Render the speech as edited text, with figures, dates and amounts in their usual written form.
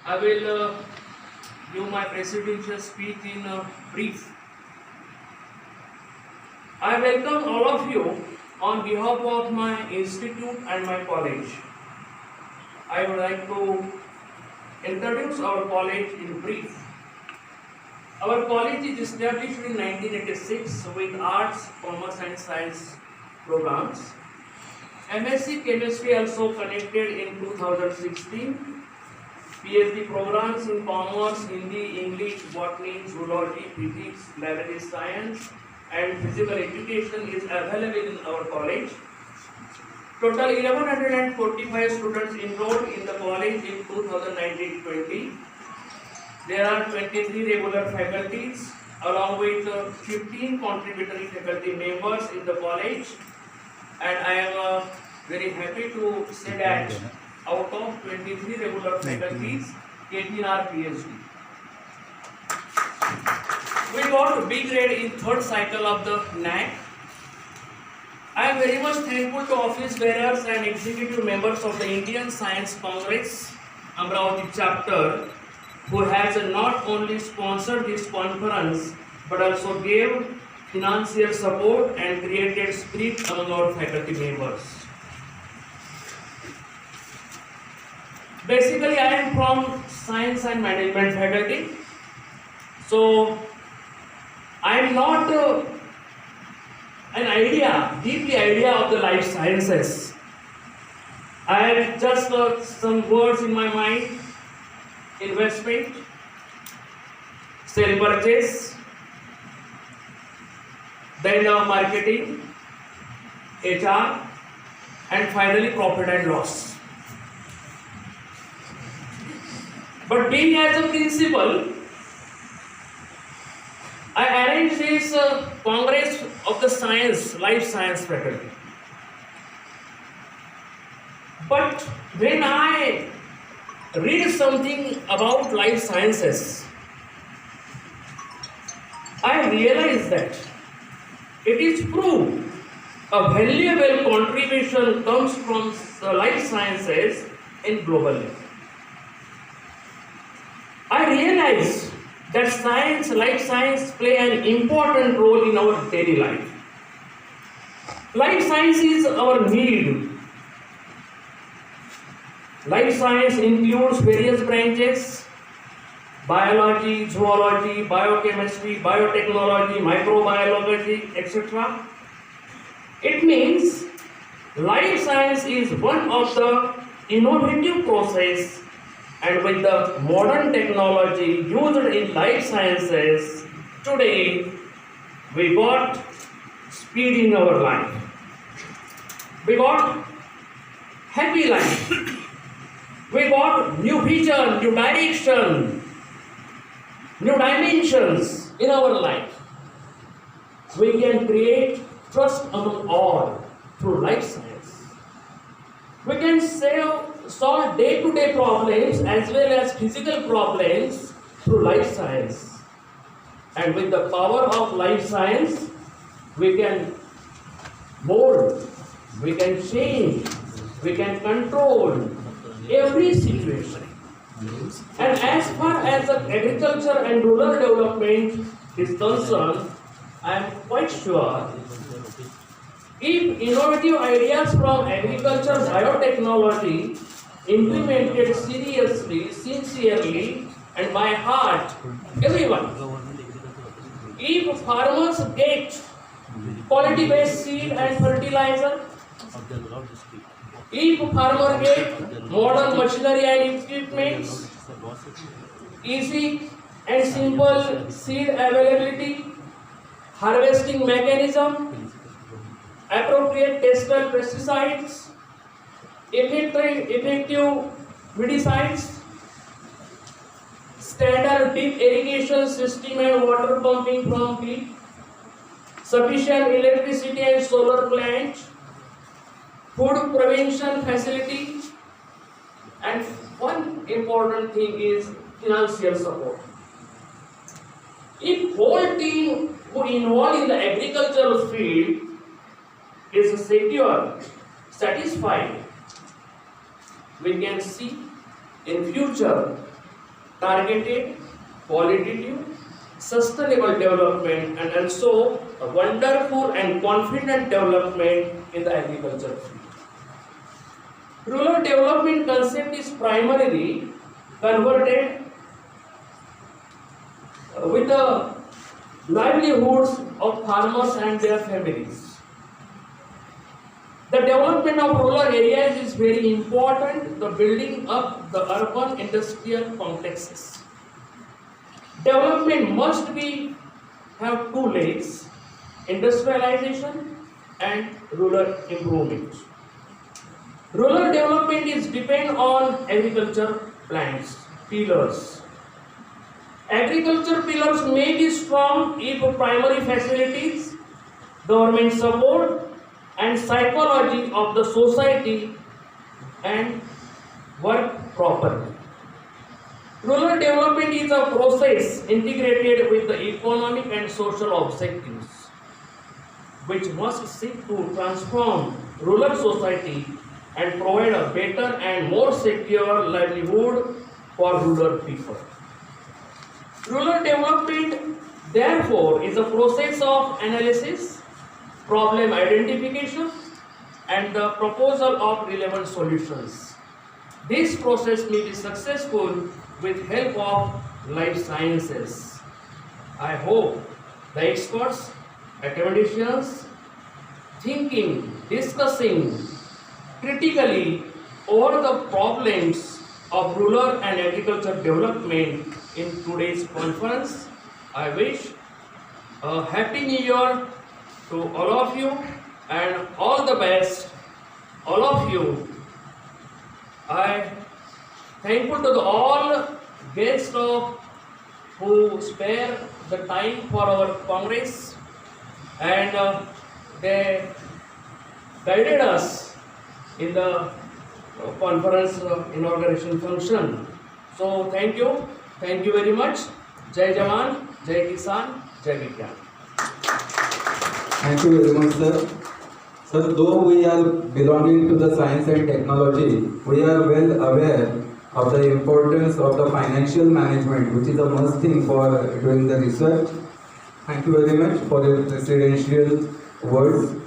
I will give my presidential speech in brief. I welcome all of you on behalf of my institute and my college. I would like to introduce our college in brief. Our college is established in 1986 with arts, commerce and science programs. MSc Chemistry also connected in 2016. PhD programs in commerce, Hindi, English, botany, zoology, physics, library science and physical education is available in our college. Total 1145 students enrolled in the college in 2019-20. There are 23 regular faculties along with 15 contributory faculty members in the college, and I am very happy to say that out of 23 regular faculties, 18 are PhD. We got B grade in third cycle of the NAC. I am very much thankful to office bearers and executive members of the Indian Science Congress, Amravati chapter, who has not only sponsored this conference but also gave financial support and created spirit among our faculty members. Basically, I am from Science and Management faculty, so I am not deeply idea of the life sciences. I have just some words in my mind: investment, sale purchase, then marketing, HR, and finally profit and loss. But being as a principal, I arranged this Congress of the Science, Life Science faculty. But when I read something about life sciences, I realized that it is proved a valuable contribution comes from the life sciences in global level. I realize that science, life science, play an important role in our daily life. Life science is our need. Life science includes various branches: biology, zoology, biochemistry, biotechnology, microbiology, etc. It means life science is one of the innovative process, and with the modern technology used in life sciences, today we got speed in our life. We got happy life. We got new vision, new direction, new dimensions in our life. We can create trust among all through life science. We can solve day-to-day problems as well as physical problems through life science. And with the power of life science, we can mold, we can change, we can control every situation. And as far as the agriculture and rural development is concerned, I am quite sure if innovative ideas from agriculture, biotechnology implemented seriously, sincerely, and by heart, everyone, if farmers get quality-based seed and fertilizer, if farmers get modern machinery and equipments, easy and simple seed availability, harvesting mechanism, appropriate tested pesticides, effective weedicides, standard deep irrigation system and water pumping from field, sufficient electricity and solar plant, food prevention facility, and one important thing is financial support. If whole team who involved in the agricultural field is secure, satisfied, we can see in future targeted, qualitative, sustainable development, and also a wonderful and confident development in the agriculture field. Rural development concept is primarily converted with the livelihoods of farmers and their families. The development of rural areas is very important, the building up the urban industrial complexes. Development must be have two legs, industrialization and rural improvement. Rural development is depend on agriculture plans, pillars. Agriculture pillars may be strong if primary facilities, government support and psychology of the society and work properly. Rural development is a process integrated with the economic and social objectives, which must seek to transform rural society and provide a better and more secure livelihood for rural people. Rural development, therefore, is a process of analysis, problem identification, and the proposal of relevant solutions. This process may be successful with help of life sciences. I hope the experts, academicians, thinking, discussing critically over the problems of rural and agriculture development in today's conference. I wish a happy new year to all of you and all the best, all of you. I thankful to all guests who spare the time for our Congress, and they guided us in the conference inauguration function. So thank you very much. Jai Jawan, Jai Kisan, Jai Vigyan. Thank you very much, sir. Sir, though we are belonging to the science and technology, we are well aware of the importance of the financial management, which is a must thing for doing the research. Thank you very much for your presidential words.